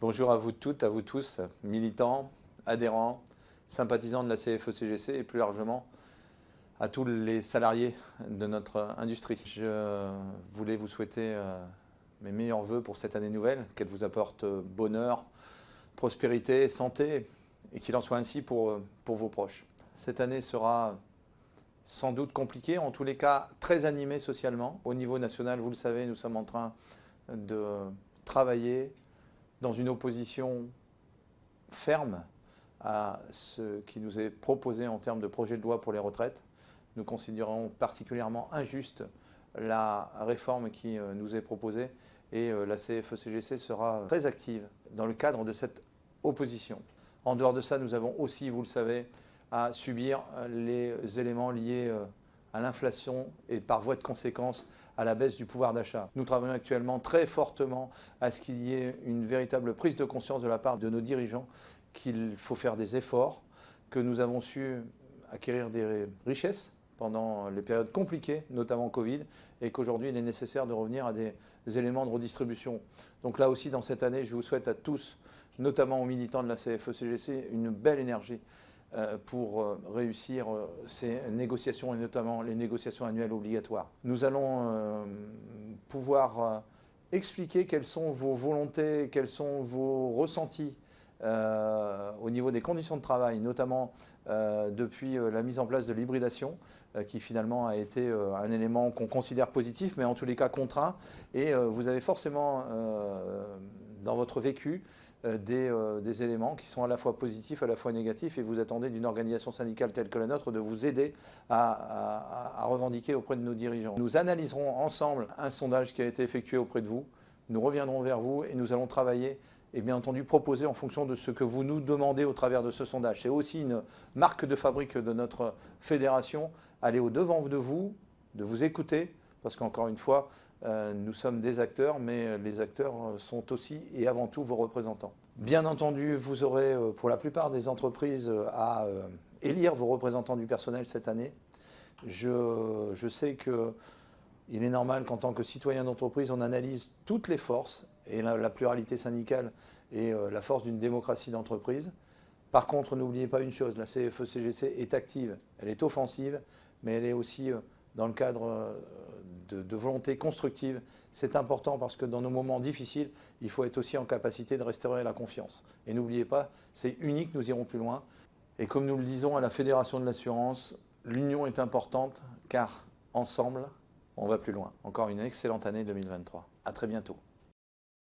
Bonjour à vous toutes, à vous tous, militants, adhérents, sympathisants de la CFE-CGC et plus largement à tous les salariés de notre industrie. Je voulais vous souhaiter mes meilleurs vœux pour cette année nouvelle, qu'elle vous apporte bonheur, prospérité, santé et qu'il en soit ainsi pour vos proches. Cette année sera sans doute compliquée, en tous les cas très animée socialement. Au niveau national, vous le savez, nous sommes en train de travailler dans une opposition ferme à ce qui nous est proposé en termes de projet de loi pour les retraites. Nous considérons particulièrement injuste la réforme qui nous est proposée et la CFE-CGC sera très active dans le cadre de cette opposition. En dehors de ça, nous avons aussi, vous le savez, à subir les éléments liés à l'inflation et par voie de conséquence à la baisse du pouvoir d'achat. Nous travaillons actuellement très fortement à ce qu'il y ait une véritable prise de conscience de la part de nos dirigeants qu'il faut faire des efforts, que nous avons su acquérir des richesses pendant les périodes compliquées, notamment Covid, et qu'aujourd'hui il est nécessaire de revenir à des éléments de redistribution. Donc là aussi, dans cette année, je vous souhaite à tous, notamment aux militants de la CFE-CGC, une belle énergie pour réussir ces négociations et notamment les négociations annuelles obligatoires. Nous allons pouvoir expliquer quelles sont vos volontés, quels sont vos ressentis au niveau des conditions de travail, notamment depuis la mise en place de l'hybridation, qui finalement a été un élément qu'on considère positif, mais en tous les cas contraint. Et vous avez forcément dans votre vécu des éléments qui sont à la fois positifs, à la fois négatifs, et vous attendez d'une organisation syndicale telle que la nôtre de vous aider à revendiquer auprès de nos dirigeants. Nous analyserons ensemble un sondage qui a été effectué auprès de vous, nous reviendrons vers vous et nous allons travailler et bien entendu proposer en fonction de ce que vous nous demandez au travers de ce sondage. C'est aussi une marque de fabrique de notre fédération, aller au-devant de vous écouter, parce qu'encore une fois, nous sommes des acteurs, mais les acteurs sont aussi et avant tout vos représentants. Bien entendu, vous aurez pour la plupart des entreprises à élire vos représentants du personnel cette année. Je sais qu'il est normal qu'en tant que citoyen d'entreprise, on analyse toutes les forces et la pluralité syndicale et la force d'une démocratie d'entreprise. Par contre, n'oubliez pas une chose, la CFE-CGC est active, elle est offensive, mais elle est aussi dans le cadre de volonté constructive. C'est important parce que dans nos moments difficiles, il faut être aussi en capacité de restaurer la confiance. Et n'oubliez pas, c'est unique, nous irons plus loin. Et comme nous le disons à la Fédération de l'assurance, l'union est importante car ensemble, on va plus loin. Encore une excellente année 2023. À très bientôt.